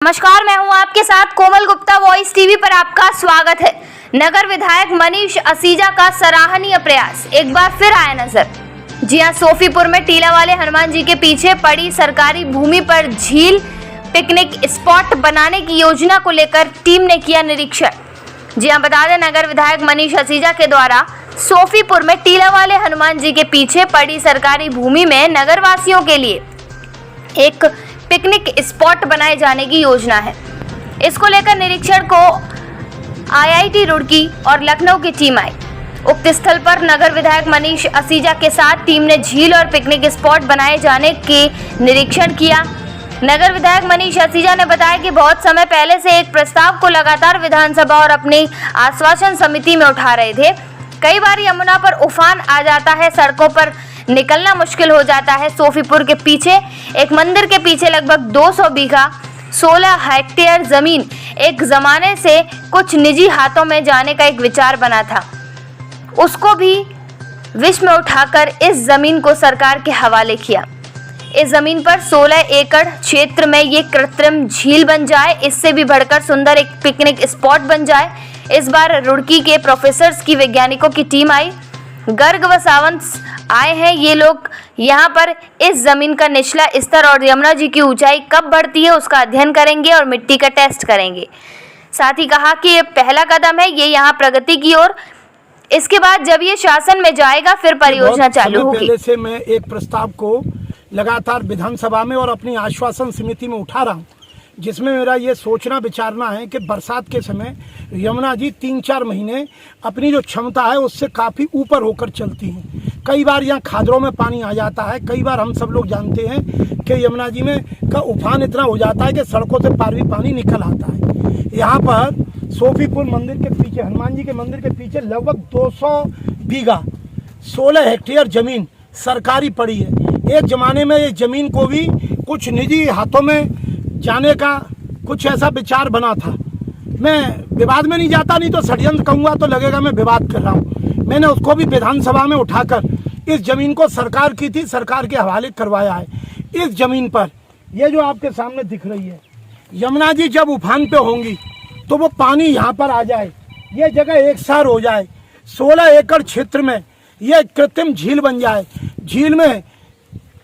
नमस्कार, मैं हूं आपके साथ कोमल गुप्ता। वॉइस टीवी पर आपका स्वागत है। नगर विधायक मनीष असीजा का सराहनीय प्रयास एक बार फिर आया नजर। जी हां, सोफीपुर में टीला वाले हनुमान जी के पीछे पड़ी सरकारी भूमि पर झील पिकनिक स्पॉट बनाने की योजना को लेकर टीम ने किया निरीक्षण। जी हां, बता दें, नगर विधायक मनीष असीजा के द्वारा सोफीपुर में टीला वाले हनुमान जी के पीछे पड़ी सरकारी भूमि में नगरवासियों के लिए एक पिकनिक स्पॉट बनाए जाने की योजना है। इसको लेकर निरीक्षण को आईआईटी रुड़की और लखनऊ की टीम आई। उक्त स्थल पर नगर विधायक मनीष असीजा के साथ टीम ने झील और पिकनिक स्पॉट बनाए जाने के निरीक्षण किया। नगर विधायक मनीष असीजा ने बताया कि बहुत समय पहले से एक प्रस्ताव को लगातार विधानसभा और अपनी आश्वासन समिति में उठा रहे थे। कई बार यमुना पर उफान आ जाता है, सड़कों पर निकलना मुश्किल हो जाता है। सोफीपुर के पीछे एक मंदिर के पीछे लगभग 200 बीघा 16 हेक्टेयर जमीन एक जमाने से कुछ निजी हाथों में जाने का एक विचार बना था। उसको भी विष में उठाकर इस जमीन को सरकार के हवाले किया। इस जमीन पर 16 एकड़ क्षेत्र में ये कृत्रिम झील बन जाए, इससे भी बढ़कर सुंदर एक पिकनिक स्पॉट बन जाए। इस बार रुड़की के प्रोफेसर्स की वैज्ञानिकों की टीम आई। गर्ग व सावंत आए हैं। ये लोग यहाँ पर इस जमीन का निचला स्तर और यमुना जी की ऊंचाई कब बढ़ती है उसका अध्ययन करेंगे और मिट्टी का टेस्ट करेंगे। साथ ही कहा कि ये पहला कदम है, ये यहाँ प्रगति की ओर। इसके बाद जब ये शासन में जाएगा फिर परियोजना चालू होगी। पहले से मैं एक प्रस्ताव को लगातार विधानसभा में और अपनी आश्वासन समिति में उठा रहा हूँ, जिसमें मेरा ये सोचना विचारना है कि बरसात के समय यमुना जी 3-4 महीने अपनी जो क्षमता है उससे काफ़ी ऊपर होकर चलती हैं। कई बार यहाँ खादरों में पानी आ जाता है। कई बार हम सब लोग जानते हैं कि यमुना जी में का उफान इतना हो जाता है कि सड़कों से पार भी पानी निकल आता है। यहाँ पर सोफीपुर मंदिर के पीछे, हनुमान जी के मंदिर के पीछे लगभग 200 बीघा 16 हेक्टेयर जमीन सरकारी पड़ी है। एक ज़माने में ये ज़मीन को भी कुछ निजी हाथों में जाने का कुछ ऐसा विचार बना था। मैं विवाद में नहीं जाता, नहीं तो षड्यंत्र कहूँगा तो लगेगा मैं विवाद कर रहा हूँ। मैंने उसको भी विधानसभा में उठाकर इस जमीन को सरकार की थी, सरकार के हवाले करवाया है। इस जमीन पर ये जो आपके सामने दिख रही है, यमुना जी जब उफान पे होंगी तो वो पानी यहाँ पर आ जाए, ये जगह एकसार हो जाए, 16 एकड़ क्षेत्र में ये कृत्रिम झील बन जाए। झील में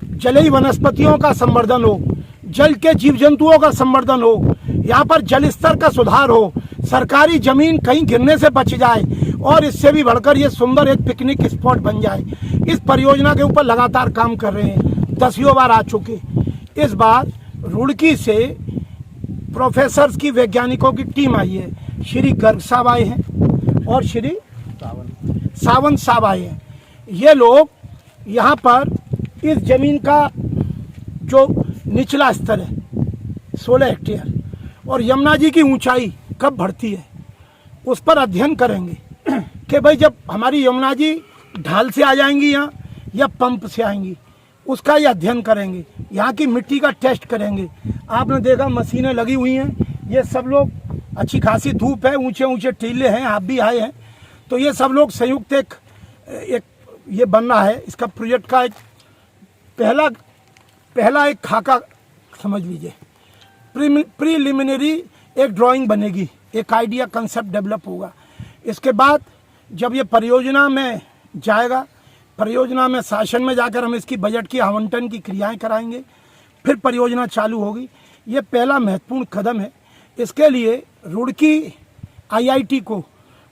जलीय वनस्पतियों का संवर्धन हो, जल के जीव जंतुओं का संवर्धन हो, यहाँ पर जल स्तर का सुधार हो, सरकारी जमीन कहीं गिरने से बच जाए और इससे भी बढ़कर ये सुंदर एक पिकनिक स्पॉट बन जाए। इस परियोजना के ऊपर लगातार काम कर रहे हैं, 10 बार आ चुके। इस बार रुड़की से प्रोफेसर्स की वैज्ञानिकों की टीम आई है। श्री गर्ग साहब आए हैं और श्री सावंत साहब आए हैं। ये लोग यहाँ पर इस जमीन का जो निचला स्तर है 16 हेक्टेयर और यमुना जी की ऊंचाई कब बढ़ती है उस पर अध्ययन करेंगे कि भाई जब हमारी यमुना जी ढाल से आ जाएंगी यहाँ या पंप से आएंगी, उसका ये अध्ययन करेंगे। यहाँ की मिट्टी का टेस्ट करेंगे। आपने देखा मशीनें लगी हुई हैं, ये सब लोग, अच्छी खासी धूप है, ऊंचे ऊंचे टीले हैं, आप भी आए हैं, तो ये सब लोग संयुक्त एक ये बनना है। इसका प्रोजेक्ट का एक पहला एक खाका समझ लीजिए, प्रीलिमिनरी एक ड्राइंग बनेगी, एक आइडिया कंसेप्ट डेवलप होगा। इसके बाद जब ये परियोजना में जाएगा, परियोजना में शासन में जाकर हम इसकी बजट की आवंटन की क्रियाएं कराएंगे, फिर परियोजना चालू होगी। ये पहला महत्वपूर्ण कदम है। इसके लिए रुड़की आईआईटी को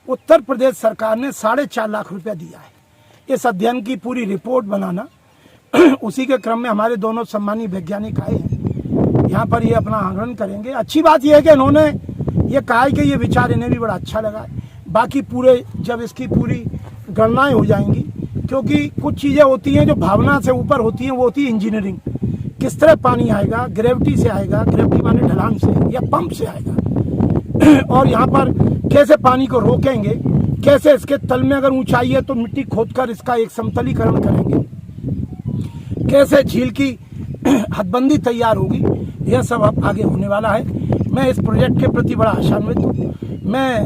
उत्तर प्रदेश सरकार ने 4.5 लाख रुपया दिया है। इस अध्ययन की पूरी रिपोर्ट बनाना, उसी के क्रम में हमारे दोनों सम्मानीय वैज्ञानिक आए हैं, यहाँ पर ये अपना आंकलन करेंगे। अच्छी बात यह है कि इन्होंने ये कहा है कि ये विचार इन्हें भी बड़ा अच्छा लगा है। बाकी पूरे जब इसकी पूरी गणनाएं हो जाएंगी, क्योंकि कुछ चीज़ें होती हैं जो भावना से ऊपर होती हैं, वो होती है इंजीनियरिंग। किस तरह पानी आएगा, ग्रेविटी से आएगा, ग्रेविटी माने ढलान से या पंप से आएगा, और यहाँ पर कैसे पानी को रोकेंगे, कैसे इसके तल में अगर ऊंचाई है तो मिट्टी खोदकर इसका एक समतलीकरण करेंगे, कैसे झील की हदबंदी तैयार होगी, यह सब अब आगे होने वाला है। मैं इस प्रोजेक्ट के प्रति बड़ा आशान्वित हूँ। मैं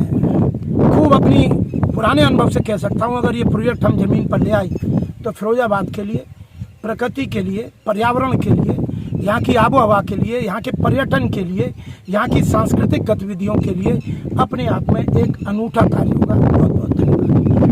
खूब अपनी पुराने अनुभव से कह सकता हूँ, अगर ये प्रोजेक्ट हम ज़मीन पर ले आए तो फिरोजाबाद के लिए, प्रकृति के लिए, पर्यावरण के लिए, यहाँ की आबो हवा के लिए, यहाँ के पर्यटन के लिए, यहाँ की सांस्कृतिक गतिविधियों के लिए अपने आप में एक अनूठा कार्य होगा। बहुत बहुत धन्यवाद।